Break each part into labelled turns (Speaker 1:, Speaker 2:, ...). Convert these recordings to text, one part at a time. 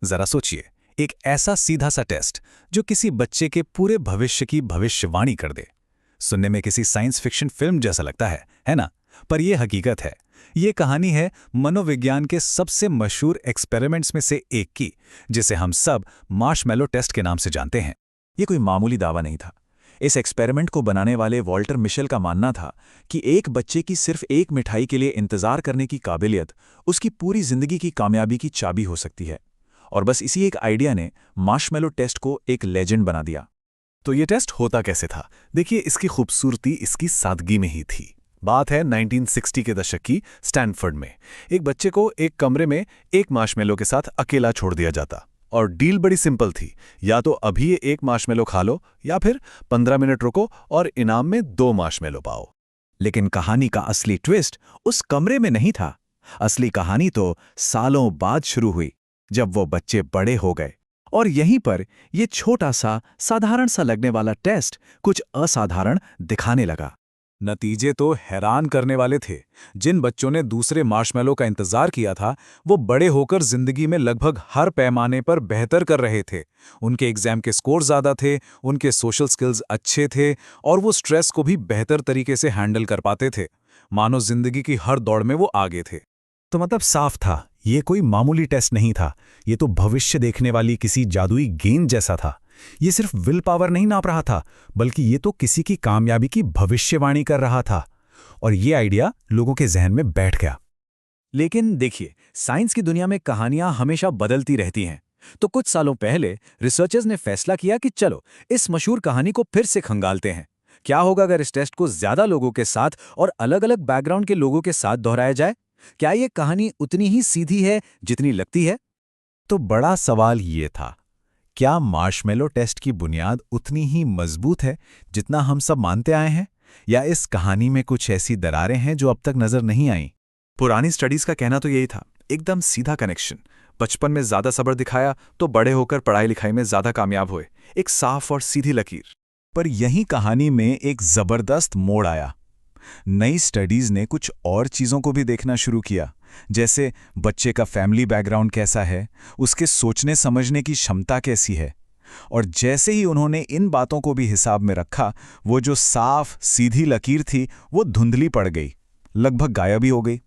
Speaker 1: जरा सोचिए, एक ऐसा सीधा सा टेस्ट जो किसी बच्चे के पूरे भविष्य की भविष्यवाणी कर दे। सुनने में किसी साइंस फिक्शन फिल्म जैसा लगता है ना? पर यह हकीकत है। ये कहानी है मनोविज्ञान के सबसे मशहूर एक्सपेरिमेंट्स में से एक की, जिसे हम सब मार्शमैलो टेस्ट के नाम से जानते हैं।
Speaker 2: ये कोई मामूली दावा नहीं था। इस एक्सपेरिमेंट को बनाने वाले वॉल्टर मिशेल का मानना था कि एक बच्चे की सिर्फ एक मिठाई के लिए इंतजार करने की काबिलियत उसकी पूरी जिंदगी की कामयाबी की चाबी हो सकती है। और बस इसी एक आइडिया ने मार्शमैलो टेस्ट को एक लेजेंड बना दिया।
Speaker 1: तो ये टेस्ट होता कैसे था? देखिए, इसकी खूबसूरती इसकी सादगी में ही थी। बात है 1960 के दशक की स्टैनफोर्ड में। एक बच्चे को एक कमरे में एक मार्शमैलो के साथ अकेला छोड़ दिया जाता और डील बड़ी सिंपल थी। या तो अभी ये एक मार्शमैलो खा लो या फिर 15 मिनट रुको और इनाम में 2 मार्शमैलो पाओ।
Speaker 2: लेकिन कहानी का असली ट्विस्ट उस कमरे में नहीं था। असली कहानी तो सालों बाद शुरू हुई, जब वो बच्चे बड़े हो गए और यहीं पर ये छोटा सा साधारण सा लगने वाला टेस्ट कुछ असाधारण दिखाने लगा।
Speaker 1: नतीजे तो हैरान करने वाले थे। जिन बच्चों ने दूसरे मार्शमैलो का इंतजार किया था, वो बड़े होकर जिंदगी में लगभग हर पैमाने पर बेहतर कर रहे थे। उनके एग्जाम के स्कोर ज्यादा थे, उनके सोशल स्किल्स अच्छे थे और वो स्ट्रेस को भी बेहतर तरीके से हैंडल कर पाते थे। मानो जिंदगी की हर दौड़ में वो आगे थे। तो मतलब साफ था, ये कोई मामूली टेस्ट नहीं था। ये तो भविष्य देखने वाली किसी जादुई गेंद जैसा था। ये सिर्फ विल पावर नहीं नाप रहा था, बल्कि ये तो किसी की कामयाबी की भविष्यवाणी कर रहा था। और ये आइडिया लोगों के जहन में बैठ गया।
Speaker 2: लेकिन देखिए, साइंस की दुनिया में कहानियां हमेशा बदलती रहती हैं। तो कुछ सालों पहले रिसर्चर्स ने फैसला किया कि चलो इस मशहूर कहानी को फिर से खंगालते हैं। क्या होगा अगर इस टेस्ट को ज्यादा लोगों के साथ और अलग-अलग बैकग्राउंड के लोगों के साथ दोहराया जाए? क्या ये कहानी उतनी ही सीधी है जितनी लगती है?
Speaker 1: तो बड़ा सवाल ये था, क्या मार्शमैलो टेस्ट की बुनियाद उतनी ही मजबूत है जितना हम सब मानते आए हैं, या इस कहानी में कुछ ऐसी दरारें हैं जो अब तक नजर नहीं आईं?
Speaker 2: पुरानी स्टडीज का कहना तो यही था, एकदम सीधा कनेक्शन। बचपन में ज्यादा सब्र दिखाया तो बड़े होकर पढ़ाई लिखाई में ज्यादा कामयाब हुए। एक साफ और सीधी लकीर।
Speaker 1: पर यही कहानी में एक जबरदस्त मोड़ आया। नई स्टडीज ने कुछ और चीजों को भी देखना शुरू किया, जैसे बच्चे का फैमिली बैकग्राउंड कैसा है, उसके सोचने समझने की क्षमता कैसी है। और जैसे ही उन्होंने इन बातों को भी हिसाब में रखा, वो जो साफ सीधी लकीर थी वो धुंधली पड़ गई, लगभग गायब ही हो गई।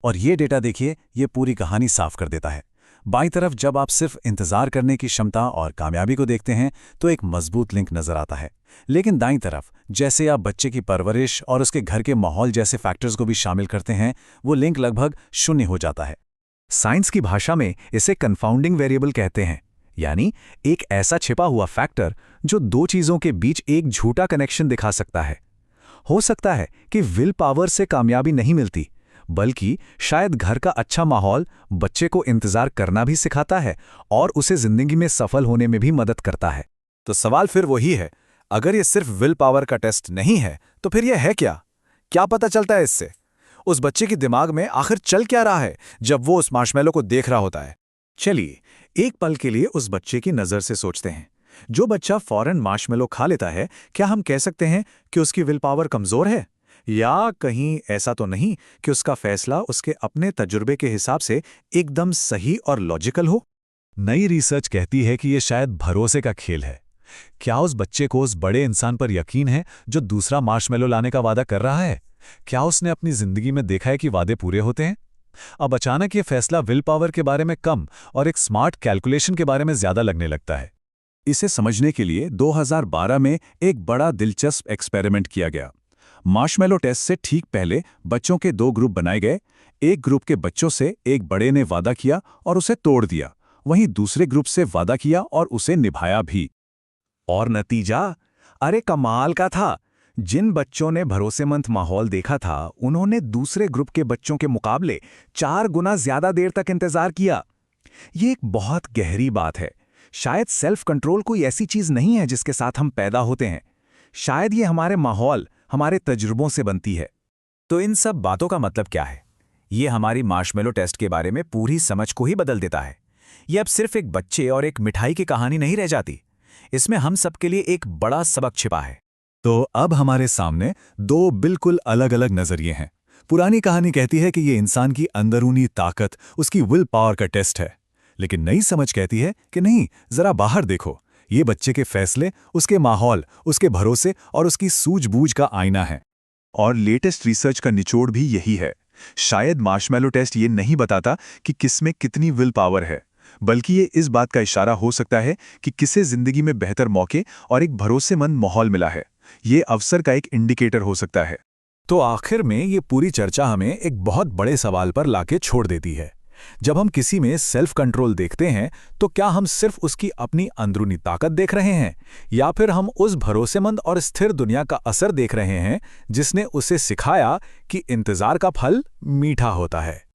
Speaker 1: और ये डेटा देखिए, ये पूरी कहानी साफ कर देता है। बाईं तरफ जब आप सिर्फ इंतजार करने की क्षमता और कामयाबी को देखते हैं तो एक मजबूत लिंक नजर आता है। लेकिन दाईं तरफ जैसे आप बच्चे की परवरिश और उसके घर के माहौल जैसे फैक्टर्स को भी शामिल करते हैं, वो लिंक लगभग शून्य हो जाता है। साइंस की भाषा में इसे कंफाउंडिंग वेरिएबल कहते हैं, यानी एक ऐसा छिपा हुआ फैक्टर जो दो चीजों के बीच एक झूठा कनेक्शन दिखा सकता है। हो सकता है कि विल पावर से कामयाबी नहीं मिलती, बल्कि शायद घर का अच्छा माहौल बच्चे को इंतजार करना भी सिखाता है और उसे जिंदगी में सफल होने में भी मदद करता है। तो सवाल फिर वही है, अगर ये सिर्फ विल पावर का टेस्ट नहीं है तो फिर यह है क्या? क्या पता चलता है इससे? उस बच्चे के दिमाग में आखिर चल क्या रहा है जब वो उस मार्शमैलो को देख रहा होता है? चलिए एक पल के लिए उस बच्चे की नजर से सोचते हैं। जो बच्चा फौरन मार्शमैलो खा लेता है, क्या हम कह सकते हैं कि उसकी विल पावर कमजोर है? या कहीं ऐसा तो नहीं कि उसका फैसला उसके अपने तजुर्बे के हिसाब से एकदम सही और लॉजिकल हो? नई रिसर्च कहती है कि यह शायद भरोसे का खेल है। क्या उस बच्चे को उस बड़े इंसान पर यकीन है जो दूसरा मार्शमैलो लाने का वादा कर रहा है? क्या उसने अपनी जिंदगी में देखा है कि वादे पूरे होते हैं? अब अचानक ये फैसला विल पावर के बारे में कम और एक स्मार्ट कैलकुलेशन के बारे में ज्यादा लगने लगता है। इसे समझने के लिए 2012 में एक बड़ा दिलचस्प एक्सपेरिमेंट किया गया। मार्शमैलो टेस्ट से ठीक पहले बच्चों के 2 ग्रुप बनाए गए। एक ग्रुप के बच्चों से एक बड़े ने वादा किया और उसे तोड़ दिया, वहीं दूसरे ग्रुप से वादा किया और उसे निभाया भी। और नतीजा अरे कमाल का था। जिन बच्चों ने भरोसेमंद माहौल देखा था, उन्होंने दूसरे ग्रुप के बच्चों के मुकाबले 4 गुना ज्यादा देर तक इंतजार किया। ये एक बहुत गहरी बात है। शायद सेल्फ कंट्रोल कोई ऐसी चीज नहीं है जिसके साथ हम पैदा होते हैं। शायद ये हमारे माहौल, हमारे तजुर्बों से बनती है। तो इन सब बातों का मतलब क्या है? ये हमारी मार्शमैलो टेस्ट के बारे में पूरी समझ को ही बदल देता है। ये अब सिर्फ एक बच्चे और एक मिठाई की कहानी नहीं रह जाती। इसमें हम सबके लिए एक बड़ा सबक छिपा है। तो अब हमारे सामने 2 बिल्कुल अलग अलग नजरिए हैं। पुरानी कहानी कहती है कि ये इंसान की अंदरूनी ताकत, उसकी विल पावर का टेस्ट है।
Speaker 2: लेकिन नई समझ कहती है कि नहीं, जरा बाहर देखो, ये बच्चे के फैसले, उसके माहौल, उसके भरोसे और उसकी सूझबूझ का आईना है।
Speaker 3: और लेटेस्ट रिसर्च का निचोड़ भी यही है। शायद मार्शमैलो टेस्ट ये नहीं बताता कि किसमें कितनी विल पावर है, बल्कि ये इस बात का इशारा हो सकता है कि किसे जिंदगी में बेहतर मौके और एक भरोसेमंद माहौल मिला है। ये अवसर का एक इंडिकेटर हो सकता है।
Speaker 2: तो आखिर में ये पूरी चर्चा हमें एक बहुत बड़े सवाल पर लाके छोड़ देती है। जब हम किसी में सेल्फ कंट्रोल देखते हैं तो क्या हम सिर्फ उसकी अपनी अंदरूनी ताकत देख रहे हैं, या फिर हम उस भरोसेमंद और स्थिर दुनिया का असर देख रहे हैं जिसने उसे सिखाया कि इंतजार का फल मीठा होता है।